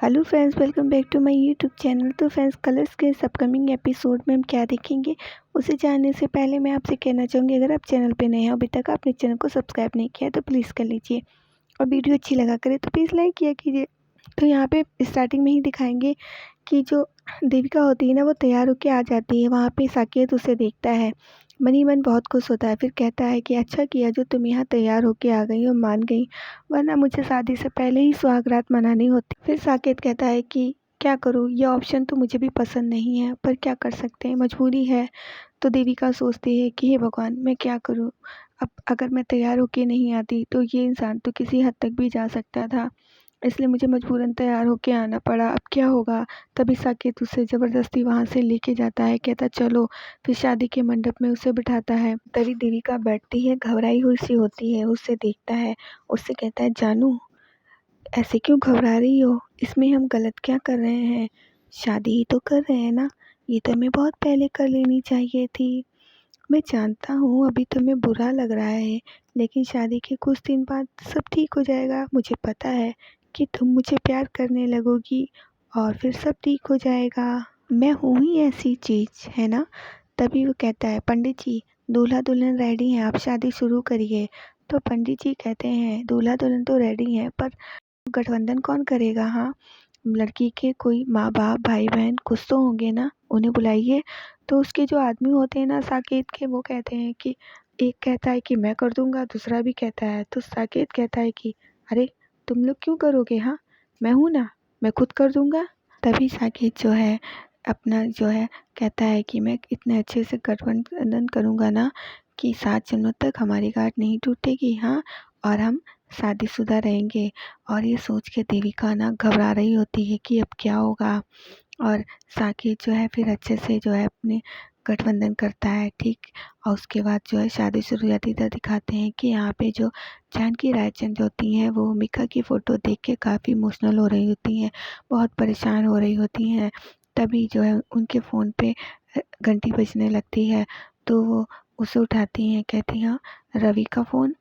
Hello friends, welcome back to my YouTube channel. तो friends, Colors के इस upcoming episode में हम क्या देखेंगे उसे जानने से पहले मैं आपसे कहना चाहूँगी, अगर आप चैनल पे नए हो, अभी तक आपने चैनल को सब्सक्राइब नहीं किया है तो प्लीज़ कर लीजिए, और वीडियो अच्छी लगा करे तो प्लीज़ लाइक किया कीजिए। तो यहाँ पे स्टार्टिंग में ही दिखाएंगे कि जो देविका होती है ना, वो तैयार होके आ जाती है। वहाँ पे साकेत उसे देखता है, मन ही मन बहुत खुश होता है। फिर कहता है कि अच्छा किया जो तुम यहाँ तैयार होके आ गई और मान गई, वरना मुझे शादी से पहले ही सुहागरात मनानी होती। फिर साकेत कहता है कि क्या करूँ, ये ऑप्शन तो मुझे भी पसंद नहीं है, पर क्या कर सकते हैं, मजबूरी है। तो देविका सोचती है कि हे भगवान, मैं क्या करूँ। अब अगर मैं तैयार होके नहीं आती तो ये इंसान तो किसी हद तक भी जा सकता था, इसलिए मुझे मजबूरन तैयार होके आना पड़ा। अब क्या होगा। तभी साकेत उसे ज़बरदस्ती वहाँ से लेके जाता है, कहता चलो। फिर शादी के मंडप में उसे बिठाता है। तभी देविका बैठती है, घबराई हुई सी होती है, उसे देखता है, उससे कहता है जानू, ऐसे क्यों घबरा रही हो, इसमें हम गलत क्या कर रहे हैं, शादी ही तो कर रहे हैं ना, ये तो हमें बहुत पहले कर लेनी चाहिए थी। मैं जानता हूँ अभी तुम्हें बुरा लग रहा है, लेकिन शादी के कुछ दिन बाद सब ठीक हो जाएगा। मुझे पता है कि तुम मुझे प्यार करने लगोगी और फिर सब ठीक हो जाएगा। मैं हूँ ही ऐसी चीज़, है ना। तभी वो कहता है पंडित जी, दूल्हा दुल्हन रेडी हैं, आप शादी शुरू करिए। तो पंडित जी कहते हैं दूल्हा दुल्हन तो रेडी हैं, पर गठबंधन कौन करेगा। हाँ, लड़की के कोई माँ बाप भाई बहन कुछ तो होंगे ना, उन्हें बुलाइए। तो उसके जो आदमी होते हैं ना साकेत के, वो कहते हैं कि एक कहता है कि मैं कर दूंगा, दूसरा भी कहता है। तो साकेत कहता है कि अरे तुम लोग क्यों करोगे, हाँ मैं हूँ ना, मैं खुद कर दूंगा। तभी साकेत जो है अपना जो है कहता है कि मैं इतने अच्छे से गठबंधन करूँगा ना कि 7 जन्मों तक हमारी गांठ नहीं टूटेगी। हाँ, और हम शादीशुदा रहेंगे। और ये सोच के देविका ना घबरा रही होती है कि अब क्या होगा। और साकेत जो है फिर अच्छे से जो है अपने गठबंधन करता है, ठीक। और उसके बाद जो है शादी शुरू हो जाती है। तो दिखाते हैं कि यहाँ पे जो जानकी रायचंद होती हैं, वो मिका की फ़ोटो देख के काफ़ी इमोशनल हो रही होती हैं, बहुत परेशान हो रही होती हैं। तभी जो है उनके फ़ोन पे घंटी बजने लगती है, तो वो उसे उठाती हैं, कहती हैं रवि का फ़ोन।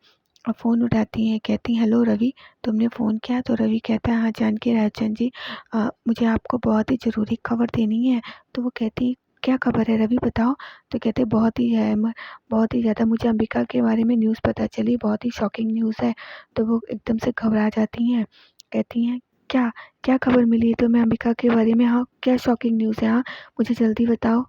और फ़ोन उठाती हैं, कहती हैं हेलो रवि, तुमने फ़ोन किया। तो रवि कहता है हाँ जानकी रायचंद जी, मुझे आपको बहुत ही ज़रूरी खबर देनी है। तो वो कहती क्या खबर है रवि बताओ। तो कहते बहुत ही है, बहुत ही ज़्यादा मुझे अंबिका के बारे में न्यूज़ पता चली, बहुत ही शॉकिंग न्यूज़ है। तो वो एकदम से घबरा जाती हैं, कहती हैं क्या क्या खबर मिली है तुम्हें अंबिका के बारे में। हाँ, क्या शॉकिंग न्यूज़ है, हाँ मुझे जल्दी बताओ,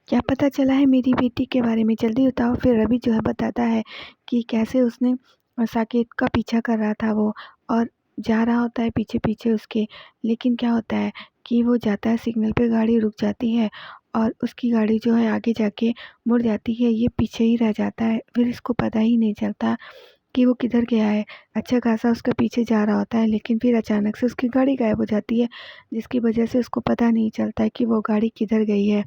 क्या पता चला है मेरी बेटी के बारे में, जल्दी बताओ। फिर रवि जो है बताता है कि कैसे उसने साकेत का पीछा कर रहा था वो, और जा रहा होता है पीछे पीछे उसके। लेकिन क्या होता है कि वो जाता है, सिग्नल पे गाड़ी रुक जाती है और उसकी गाड़ी जो है आगे जाके मुड़ जाती है, ये पीछे ही रह जाता है। फिर इसको पता ही नहीं चलता कि वो किधर गया है। अच्छा खासा उसका पीछे जा रहा होता है, लेकिन फिर अचानक से उसकी गाड़ी गायब हो जाती है, जिसकी वजह से उसको पता नहीं चलता है कि वो गाड़ी किधर गई है।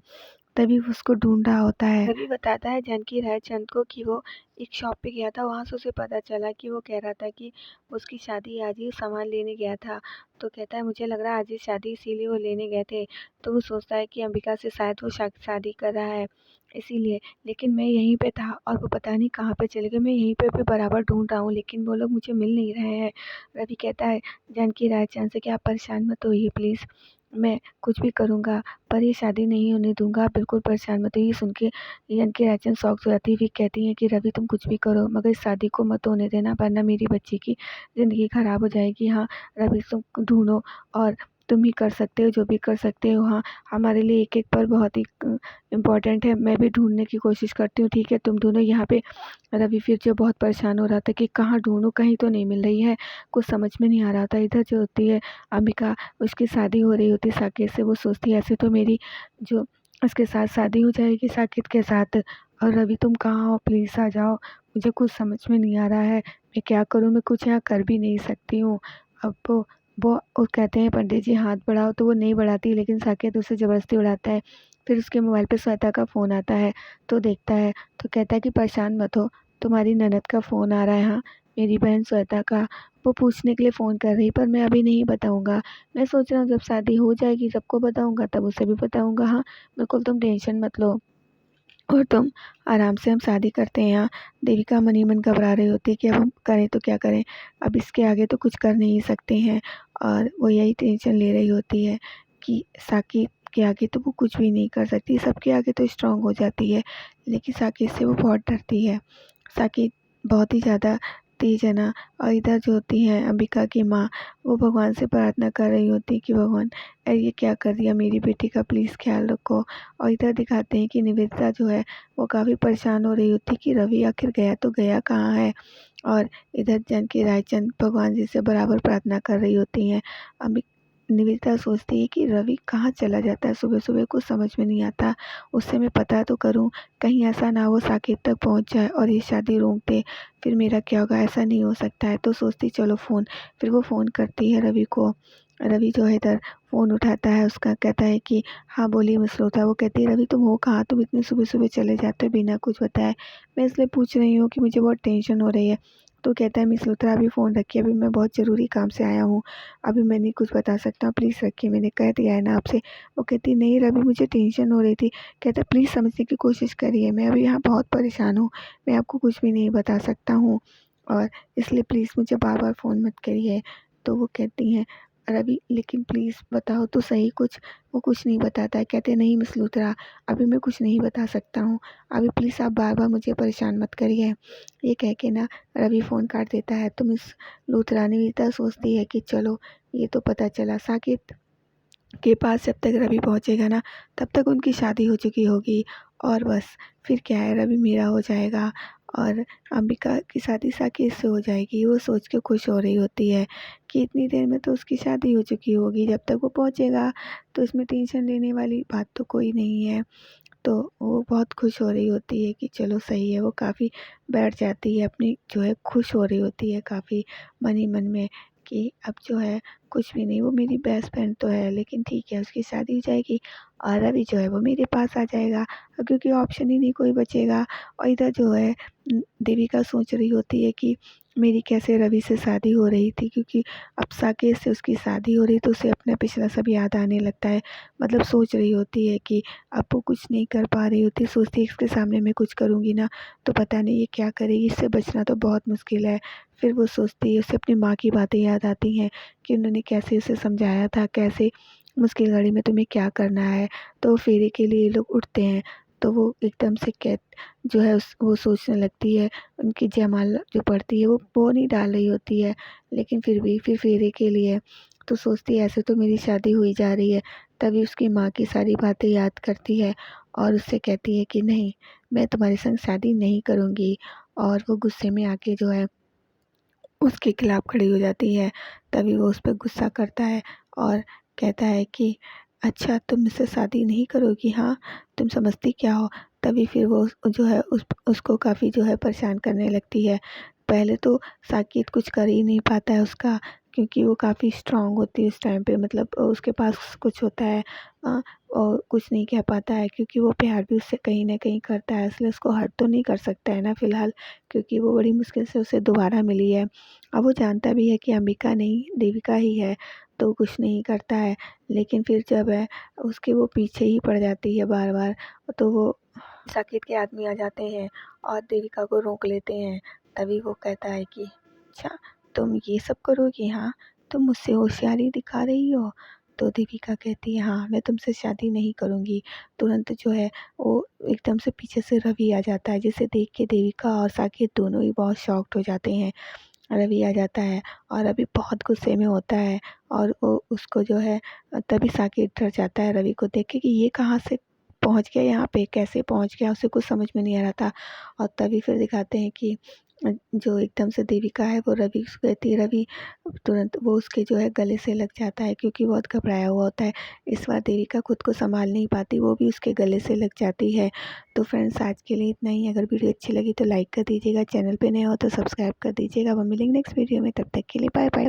तभी वो उसको ढूंढ रहा होता है। तभी बताता है जानकी रायचंद को कि वो एक शॉप पे गया था, वहाँ से उसे पता चला कि वो कह रहा था कि उसकी शादी आज ही सामान लेने गया था। तो कहता है मुझे लग रहा है आज ही शादी, इसीलिए वो लेने गए थे। तो वो सोचता है कि अंबिका से शायद वो शादी कर रहा है, इसीलिए। लेकिन मैं यहीं पे था और वो पता नहीं कहाँ पे चले गए, मैं यहीं पे भी बराबर ढूंढ रहा हूँ, लेकिन वो लोग मुझे मिल नहीं रहे हैं। रवि कहता है जानकी रायचंद से कि आप परेशान मत होइए प्लीज़, मैं कुछ भी करूँगा, पर ये शादी नहीं होने दूंगा, बिल्कुल परेशान मत होइए। सुन के जानकी रायचंद शॉक हो जाती है, फिर कहती हैं कि रवि तुम कुछ भी करो मगर इस शादी को मत होने देना, वरना मेरी बच्ची की ज़िंदगी ख़राब हो जाएगी। हाँ रवि तुम ढूंढो, और तुम ही कर सकते हो जो भी कर सकते हो। हाँ, हमारे लिए एक एक पल बहुत ही इम्पोर्टेंट है, मैं भी ढूंढने की कोशिश करती हूँ, ठीक है तुम ढूंढो। यहाँ पे रवि फिर जो बहुत परेशान हो रहा था कि कहाँ ढूंढूं, कहीं तो नहीं मिल रही है, कुछ समझ में नहीं आ रहा था। इधर जो होती है अंबिका, उसकी शादी हो रही होती है साकेत से, वो सोचती है ऐसे तो मेरी जो उसके साथ शादी हो जाएगी साकेत के साथ, और रवि तुम कहाँ हो, प्लीज़ आ जाओ, मुझे कुछ समझ में नहीं आ रहा है, मैं क्या करूँ, मैं कुछ यहाँ कर भी नहीं सकती हूँ। अब वो कहते हैं पंडित जी हाथ बढ़ाओ, तो वो नहीं बढ़ाती, लेकिन साकेत उसे ज़बरदस्ती बढ़ाता है। फिर उसके मोबाइल पे श्वेता का फ़ोन आता है, तो देखता है, तो कहता है कि परेशान मत हो, तुम्हारी ननद का फ़ोन आ रहा है, हाँ मेरी बहन श्वेता का, वो पूछने के लिए फ़ोन कर रही, पर मैं अभी नहीं बताऊँगा, मैं सोच रहा हूँ जब शादी हो जाएगी सबको बताऊँगा, तब उसे भी बताऊँगा। हाँ, बिल्कुल तुम टेंशन मत लो। और तुम आराम से हम शादी करते हैं यहाँ। देविका मन ही मन घबरा रही होती है कि अब हम करें तो क्या करें, अब इसके आगे तो कुछ कर नहीं सकते हैं। और वो यही टेंशन ले रही होती है कि साकिब के आगे तो वो कुछ भी नहीं कर सकती, सबके आगे तो स्ट्रांग हो जाती है, लेकिन साकिब से वो बहुत डरती है। साकिब बहुत ही ज़्यादा तेज है ना। और इधर जो होती हैं अंबिका की माँ, वो भगवान से प्रार्थना कर रही होती है कि भगवान ये क्या कर दिया मेरी बेटी का, प्लीज़ ख्याल रखो। और इधर दिखाते हैं कि निवेदिता जो है वो काफ़ी परेशान हो रही होती है कि रवि आखिर गया तो गया कहाँ है। और इधर जानकी रायचंद भगवान जी से बराबर प्रार्थना कर रही होती हैं। अभी निवेदिता सोचती है कि रवि कहाँ चला जाता है सुबह सुबह, कुछ समझ में नहीं आता। उससे मैं पता तो करूं, कहीं ऐसा ना हो साकेत तक पहुंच जाए और ये शादी रोक दे, फिर मेरा क्या होगा, ऐसा नहीं हो सकता है। तो सोचती चलो फ़ोन, फिर वो फ़ोन करती है रवि को। रवि जो है इधर फ़ोन उठाता है, उसका कहता है कि हाँ बोलिए मिस लोथा। वो कहती है रवि तुम हो कहाँ, तुम इतनी सुबह सुबह चले जाते हो बिना कुछ बताए। मैं इसलिए पूछ रही हूँ कि मुझे बहुत टेंशन हो रही है। तो कहता है मिस लूथरा अभी फ़ोन रखिए, अभी मैं बहुत ज़रूरी काम से आया हूँ, अभी मैं नहीं कुछ बता सकता, प्लीज़ रखिए, मैंने कह दिया है ना आपसे। वो कहती नहीं रवि मुझे टेंशन हो रही थी। कहता प्लीज़ समझने की कोशिश करिए, मैं अभी यहाँ बहुत परेशान हूँ, मैं आपको कुछ भी नहीं बता सकता हूँ, और इसलिए प्लीज़ मुझे बार बार फ़ोन मत करिए। तो वो कहती हैं रवि लेकिन प्लीज़ बताओ तो सही कुछ। वो कुछ नहीं बताता है। कहते नहीं मिस लूथरा अभी मैं कुछ नहीं बता सकता हूँ, अभी प्लीज़ आप बार बार मुझे परेशान मत करिए। ये कह के ना रवि फ़ोन काट देता है। तो मिस लूथरा निवेदिता सोचती है कि चलो ये तो पता चला साकेत के पास जब तक रवि पहुंचेगा ना तब तक उनकी शादी हो चुकी होगी, और बस फिर क्या है रवि मेरा हो जाएगा और अंबिका की शादी साकेत से हो जाएगी। वो सोच के खुश हो रही होती है कि इतनी देर में तो उसकी शादी हो चुकी होगी, जब तक वो पहुंचेगा तो इसमें टेंशन लेने वाली बात तो कोई नहीं है। तो वो बहुत खुश हो रही होती है कि चलो सही है। वो काफ़ी बैठ जाती है अपनी जो है, खुश हो रही होती है काफ़ी मन ही मन में कि अब जो है कुछ भी नहीं, वो मेरी बेस्ट फ्रेंड तो है लेकिन ठीक है उसकी शादी हो जाएगी और रवि जो है वो मेरे पास आ जाएगा, क्योंकि ऑप्शन ही नहीं कोई बचेगा। और इधर जो है देविका सोच रही होती है कि मेरी कैसे रवि से शादी हो रही थी, क्योंकि अब साकेत से उसकी शादी हो रही तो उसे अपना पिछला सब याद आने लगता है। मतलब सोच रही होती है कि अब वो कुछ नहीं कर पा रही होती, सोचती है इसके सामने मैं कुछ करूँगी ना तो पता नहीं ये क्या करेगी, इससे बचना तो बहुत मुश्किल है। फिर वो सोचती है, उसे अपनी माँ की बातें याद आती हैं कि उन्होंने कैसे उसे समझाया था, कैसे मुश्किल घड़ी में तुम्हें क्या करना है। तो फेरे के लिए ये लोग उठते हैं, तो वो एकदम से जो है वो सोचने लगती है। उनकी जयमाला जो पड़ती है वो नहीं डाल रही होती है, लेकिन फिर भी फिर फेरे के लिए तो सोचती है ऐसे तो मेरी शादी हुई जा रही है। तभी उसकी माँ की सारी बातें याद करती है और उससे कहती है कि नहीं मैं तुम्हारे संग शादी नहीं करूँगी। और वो गुस्से में आके जो है उसके खिलाफ़ खड़ी हो जाती है। तभी वो उस पे गुस्सा करता है और कहता है कि अच्छा तुम मुझसे शादी नहीं करोगी, हाँ तुम समझती क्या हो। तभी फिर वो जो है उसको काफ़ी जो है परेशान करने लगती है। पहले तो साकेत कुछ कर ही नहीं पाता है उसका, क्योंकि वो काफ़ी स्ट्रॉन्ग होती है उस टाइम पे, मतलब उसके पास कुछ होता है और कुछ नहीं कह पाता है, क्योंकि वो प्यार भी उससे कहीं न कहीं करता है, इसलिए उसको हर्ट तो नहीं कर सकता है ना फ़िलहाल, क्योंकि वो बड़ी मुश्किल से उसे दोबारा मिली है। अब वो जानता भी है कि अंबिका नहीं देविका ही है, तो कुछ नहीं करता है। लेकिन फिर जब है उसके वो पीछे ही पड़ जाती है बार-बार, तो वो साकेत के आदमी आ जाते हैं और देविका को रोक लेते हैं। तभी वो कहता है कि अच्छा तुम ये सब करोगी, हाँ तुम मुझसे होशियारी दिखा रही हो। तो देविका कहती है हाँ मैं तुमसे शादी नहीं करूँगी। तुरंत जो है वो एकदम से पीछे से रवि आ जाता है, जिसे देख के देविका और साकेत दोनों ही बहुत शॉक्ड हो जाते हैं। रवि आ जाता है और रवि बहुत गुस्से में होता है और वो उसको जो है तभी साकेत डर जाता है रवि को देख के कि ये कहाँ से पहुँच गया यहाँ पे, कैसे पहुँच गया, उसे कुछ समझ में नहीं आ रहा था। और तभी फिर दिखाते हैं कि जो एकदम से देविका है वो रवि को कहती है रवि, तुरंत वो उसके जो है गले से लग जाता है, क्योंकि बहुत घबराया हुआ होता है। इस बार देविका खुद को संभाल नहीं पाती, वो भी उसके गले से लग जाती है। तो फ्रेंड्स आज के लिए इतना ही। अगर वीडियो अच्छी लगी तो लाइक कर दीजिएगा, चैनल पे नए हो तो सब्सक्राइब कर दीजिएगा। अब हम मिलेंगे नेक्स्ट वीडियो में, तब तक के लिए बाय बाय।